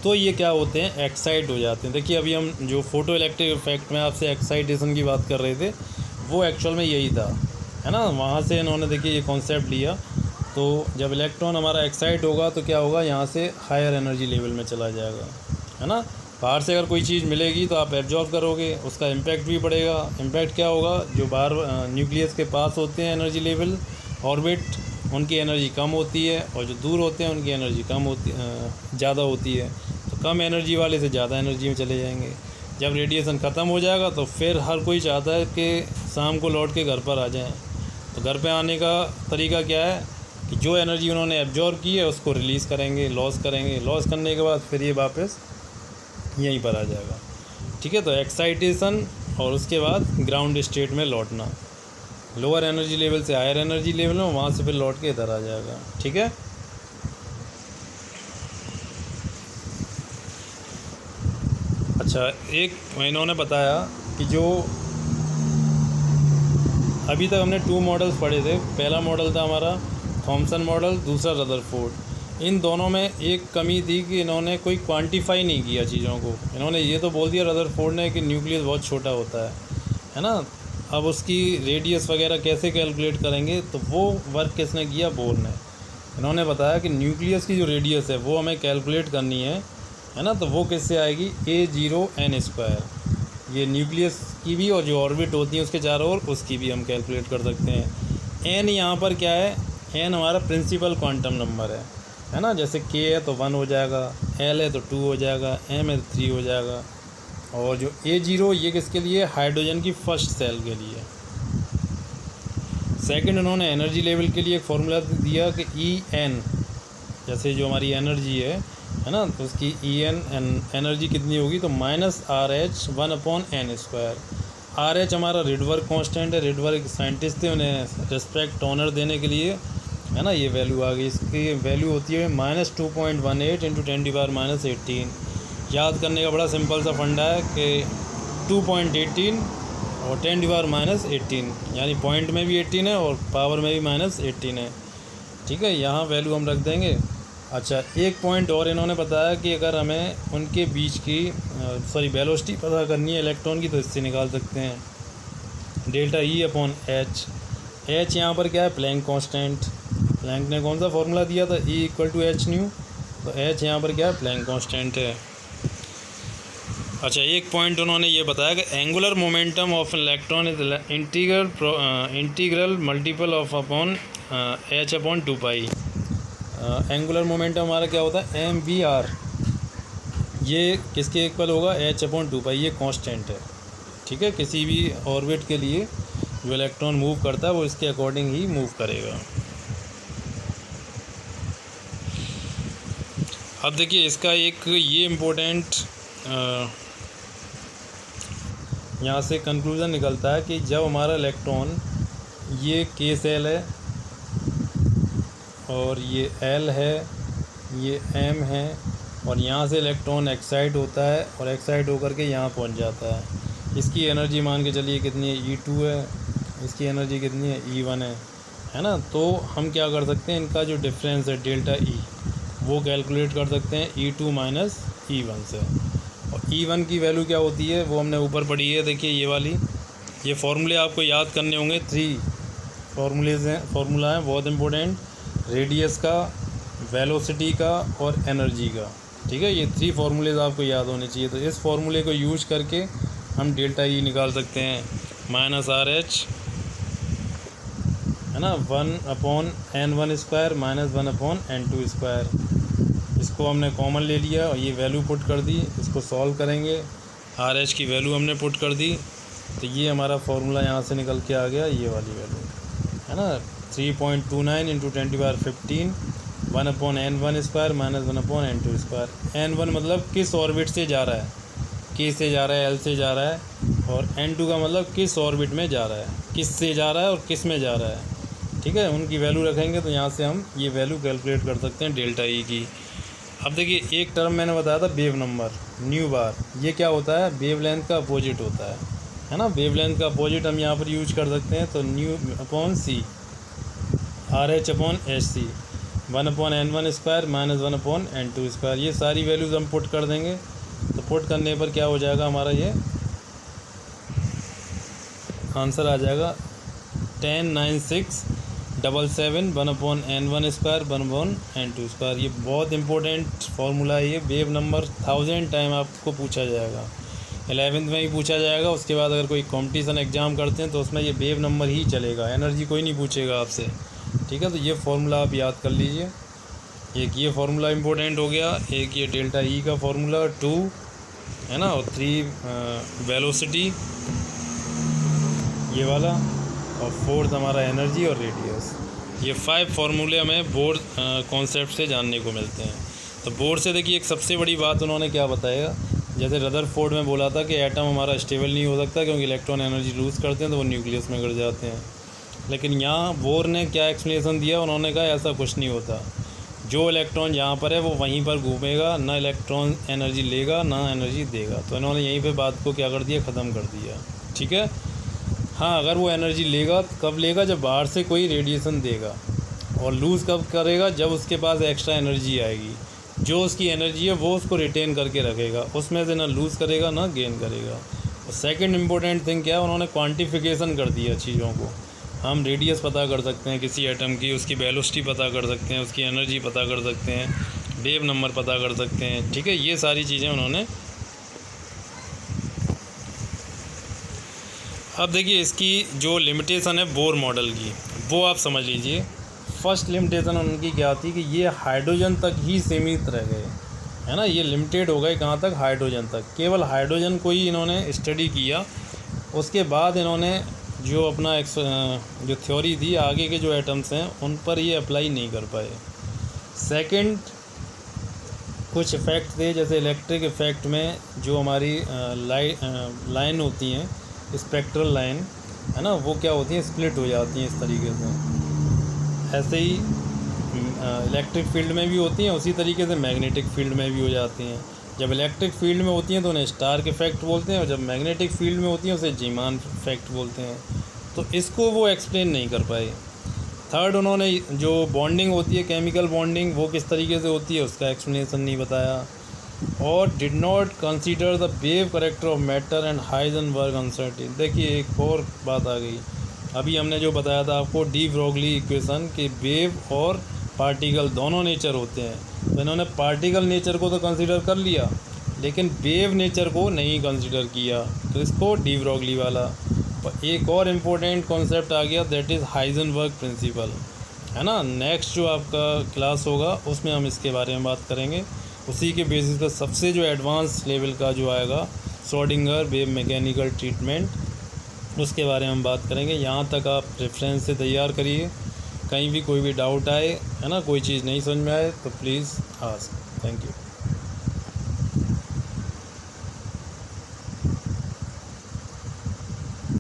तो ये क्या होते हैं, एक्साइट हो जाते हैं। देखिए अभी हम जो फोटो इलेक्ट्रिक इफेक्ट में आपसे एक्साइटेशन की बात कर रहे थे, वो एक्चुअल में यही था, है ना। वहाँ से इन्होंने देखिए ये कॉन्सेप्ट लिया। तो जब इलेक्ट्रॉन हमारा एक्साइट होगा तो क्या होगा, यहाँ से हायर एनर्जी लेवल में चला जाएगा, है ना। बाहर से अगर कोई चीज़ मिलेगी तो आप एब्जॉर्ब करोगे, उसका इम्पैक्ट भी बढ़ेगा। इम्पैक्ट क्या होगा, जो बाहर न्यूक्लियस के पास होते हैं एनर्जी लेवल ऑर्बिट, उनकी एनर्जी कम होती है, और जो दूर होते हैं उनकी एनर्जी ज़्यादा होती है। तो कम एनर्जी वाले से ज़्यादा एनर्जी में चले जाएंगे। जब रेडिएशन ख़त्म हो जाएगा तो फिर हर कोई चाहता है कि शाम को लौट के घर पर आ जाएं। तो घर पे आने का तरीका क्या है कि जो एनर्जी उन्होंने एब्जॉर्ब की है उसको रिलीज़ करेंगे, लॉस करेंगे। लॉस करने के बाद फिर ये वापस यहीं पर आ जाएगा, ठीक है। तो एक्साइटेशन और उसके बाद ग्राउंड स्टेट में लौटना, लोअर एनर्जी लेवल से हायर एनर्जी लेवल में, वहाँ से फिर लौट के इधर आ जाएगा, ठीक है। अच्छा, एक इन्होंने बताया कि जो अभी तक हमने 2 मॉडल्स पढ़े थे। पहला मॉडल था हमारा थॉमसन मॉडल, दूसरा रदरफोर्ड। इन दोनों में एक कमी थी कि इन्होंने कोई क्वांटिफाई नहीं किया चीज़ों को। इन्होंने ये तो बोल दिया रदरफोर्ड ने कि न्यूक्लियस बहुत छोटा होता है ना। अब उसकी रेडियस वगैरह कैसे कैलकुलेट करेंगे, तो वो वर्क किसने किया, बोर ने। इन्होंने बताया कि न्यूक्लियस की जो रेडियस है वो हमें कैलकुलेट करनी है ना। तो वो किससे आएगी, A0n²। ये न्यूक्लियस की भी और जो ऑर्बिट होती है उसके चारों ओर, उसकी भी हम कैलकुलेट कर सकते हैं। n यहाँ पर क्या है, n हमारा प्रिंसिपल क्वांटम नंबर है ना। जैसे K है तो 1 हो जाएगा, L है तो 2 हो जाएगा, M है तो 3 हो जाएगा। और जो A0 ये किसके लिए, हाइड्रोजन की फर्स्ट सेल के लिए। सेकंड उन्होंने एनर्जी लेवल के लिए एक फार्मूला दिया कि En, जैसे जो हमारी एनर्जी है ना, तो उसकी एनर्जी कितनी होगी, तो -RH 1/n²। RH हमारा रिडवर्क कांस्टेंट है। रिडवर्क साइंटिस्ट थे, उन्हें रिस्पेक्ट ऑनर देने के लिए, है ना, ये वैल्यू आ गई। इसकी वैल्यू होती है -2.18 × 10⁻18। याद करने का बड़ा सिंपल सा फंडा है कि 2.18 और 10⁻18, यानी पॉइंट में भी 18 है और पावर में भी -18 है, ठीक है। यहाँ वैल्यू हम रख देंगे। अच्छा, एक पॉइंट और इन्होंने बताया कि अगर हमें उनके बीच की वेलोसिटी पता करनी है इलेक्ट्रॉन की, तो इससे निकाल सकते हैं, ΔE/h। h यहाँ पर क्या है, प्लैंक कांस्टेंट, प्लैंक ने कौन सा फॉर्मूला दिया था, E equal to h nu, तो एच यहाँ पर क्या है, प्लैंक कांस्टेंट है। अच्छा, एक पॉइंट उन्होंने ये बताया कि angular momentum of electron is integral multiple of upon H upon 2 pi. Angular momentum हमारा क्या होता है, mvr, ये किसके इक्वल होगा, h अपॉन 2 पाई, ये कांस्टेंट है। ठीक है, किसी भी ऑर्बिट के लिए जो इलेक्ट्रॉन मूव करता है वो इसके अकॉर्डिंग ही मूव करेगा। अब देखिए इसका एक ये इम्पोर्टेंट यहाँ से कंक्लूज़न निकलता है कि जब हमारा इलेक्ट्रॉन, ये k सेल है और ये L है, ये M है, और यहाँ से इलेक्ट्रॉन एक्साइट होता है और एक्साइट होकर के यहाँ पहुँच जाता है। इसकी एनर्जी मान के चलिए कितनी है, E2 है, इसकी एनर्जी कितनी है, E1 है ना। तो हम क्या कर सकते हैं, इनका जो डिफरेंस है डेल्टा E, वो कैलकुलेट कर सकते हैं E2 माइनस E1 से। और E1 की वैल्यू क्या होती है वो हमने ऊपर पढ़ी है, देखिए ये वाली, ये फॉर्मूले आपको याद करने होंगे। 3 फार्मूला हैं बहुत इंपॉर्टेंट, रेडियस का, वेलोसिटी का और एनर्जी का। ठीक है, ये 3 फार्मूलेज आपको याद होने चाहिए। तो इस फार्मूले को यूज करके हम डेल्टा E निकाल सकते हैं, माइनस RH है ना, 1/n1 square minus 1/n2 square. इसको हमने कॉमन ले लिया और ये वैल्यू पुट कर दी, इसको सॉल्व करेंगे, RH की वैल्यू हमने पुट कर दी, तो ये हमारा फार्मूला यहाँ से निकल के आ गया, ये वाली वैल्यू है ना, 3.29 × 10⁻15 1/n1 square minus 1/n2 square. n1 मतलब किस ऑर्बिट से जा रहा है, K से जा रहा है, L से जा रहा है, और n2 का मतलब किस ऑर्बिट में जा रहा है, किस से जा रहा है और किस में जा रहा है। ठीक है, उनकी वैल्यू रखेंगे तो यहाँ से हम ये वैल्यू कैलकुलेट कर सकते हैं डेल्टा E की। अब देखिए एक टर्म मैंने बताया था वेव नंबर, न्यू बार, ये क्या होता है, वेव लेंथ का अपोजिट होता है ना। वेव लेंथ का अपोजिट हम यहाँ पर यूज कर सकते हैं, तो new upon C, RH upon HC, 1/n1 square minus 1/n2 square. ये सारी वैल्यूज़ हम पुट कर देंगे, तो पुट करने पर क्या हो जाएगा हमारा, ये आंसर आ जाएगा 109677 1/n1 स्क्वायर 1/n2 स्क्वायर। ये बहुत इंपॉर्टेंट फार्मूला है, ये वेव नंबर 1000 टाइम आपको पूछा जाएगा, 11th में ही पूछा जाएगा। उसके बाद अगर कोई कंपटीशन एग्ज़ाम करते हैं तो उसमें ये वेव नंबर ही चलेगा, एनर्जी कोई नहीं पूछेगा आपसे। ठीक है, तो ये फार्मूला आप याद कर लीजिए। एक ये फार्मूला इंपॉर्टेंट हो गया, एक ये डेल्टा E का फार्मूला 2 है ना, और 3 वेलोसिटी ये वाला, और 4th हमारा एनर्जी और रेडियस। ये 5 फार्मूले हमें बोर कॉन्सेप्ट से जानने को मिलते हैं। तो बोर से देखिए एक सबसे बड़ी बात उन्होंने क्या बताया, जैसे रदरफोर्ड में बोला था कि एटम हमारा स्टेबल नहीं हो सकता क्योंकि इलेक्ट्रॉन एनर्जी लूज़ करते हैं तो वो न्यूक्लियस में गिर जाते हैं। लेकिन यहाँ बोर ने क्या एक्सप्लेनेशन दिया, उन्होंने कहा ऐसा कुछ नहीं होता, जो इलेक्ट्रॉन यहाँ पर है वो वहीं पर घूमेगा, ना इलेक्ट्रॉन एनर्जी लेगा ना एनर्जी देगा। तो इन्होंने यहीं पे बात को क्या कर दिया, ख़त्म कर दिया। ठीक है, हाँ, अगर वो एनर्जी लेगा कब लेगा, जब बाहर से कोई रेडिएशन देगा, और लूज़ कब करेगा, जब उसके पास एक्स्ट्रा एनर्जी आएगी। जो उसकी एनर्जी है वो उसको रिटेन करके रखेगा, उसमें से ना लूज़ करेगा ना गेन करेगा। और सेकंड इम्पोर्टेंट थिंग क्या है, उन्होंने क्वांटिफिकेशन कर दिया चीज़ों को। हम रेडियस पता कर सकते हैं किसी एटम की, उसकी वेलोसिटी पता कर सकते हैं, उसकी एनर्जी पता कर सकते हैं, वेव नंबर पता कर सकते हैं। ठीक है, ये सारी चीज़ें उन्होंने। अब देखिए इसकी जो लिमिटेशन है बोर मॉडल की, वो आप समझ लीजिए। फर्स्ट लिमिटेशन उनकी क्या थी कि ये हाइड्रोजन तक ही सीमित रह गए, है ना, ये लिमिटेड हो गए कहाँ तक, हाइड्रोजन तक। केवल हाइड्रोजन को ही इन्होंने स्टडी किया। उसके बाद इन्होंने जो अपना जो थ्योरी थी आगे के जो एटम्स हैं उन पर ये अप्लाई नहीं कर पाए। सेकंड, कुछ इफ़ेक्ट थे, जैसे इलेक्ट्रिक इफ़ेक्ट में जो हमारी लाइन होती हैं, स्पेक्ट्रल लाइन है ना, वो क्या होती हैं, स्प्लिट हो जाती हैं इस तरीके से। ऐसे ही इलेक्ट्रिक फील्ड में भी होती हैं, उसी तरीके से मैग्नेटिक फील्ड में भी हो जाती हैं। जब इलेक्ट्रिक फील्ड में होती हैं तो उन्हें स्टार्क इफेक्ट बोलते हैं, और जब मैग्नेटिक फील्ड में होती हैं उसे जीमान इफेक्ट बोलते हैं। तो इसको वो एक्सप्लेन नहीं कर पाए। थर्ड, उन्होंने जो बॉन्डिंग होती है, केमिकल बॉन्डिंग, वो किस तरीके से होती है उसका एक्सप्लेनेशन नहीं बताया। और did not consider the wave character of matter and Heisenberg uncertainty. देखिए एक और बात आ गई अभी हमने जो बताया था आपको डी ब्रोगली इक्वेशन कि वेव और पार्टिकल दोनों नेचर होते हैं, तो इन्होंने पार्टिकल नेचर को तो कंसीडर कर लिया लेकिन वेव नेचर को नहीं कंसीडर किया, तो इसको डी ब्रोगली वाला। एक और इम्पोर्टेंट कॉन्सेप्ट आ गया, दैट इज़ हाइजेनबर्ग प्रिंसिपल, है ना। नेक्स्ट जो आपका क्लास होगा उसमें हम इसके बारे में बात करेंगे। उसी के बेसिस पर सबसे जो एडवांस लेवल का जो आएगा श्रोडिंगर वेव मैकेनिकल ट्रीटमेंट, उसके बारे में हम बात करेंगे। यहाँ तक आप रेफरेंस से तैयार करिए, कहीं भी कोई भी डाउट आए, है ना, कोई चीज़ नहीं समझ में आए तो प्लीज़ आस्क। Thank you.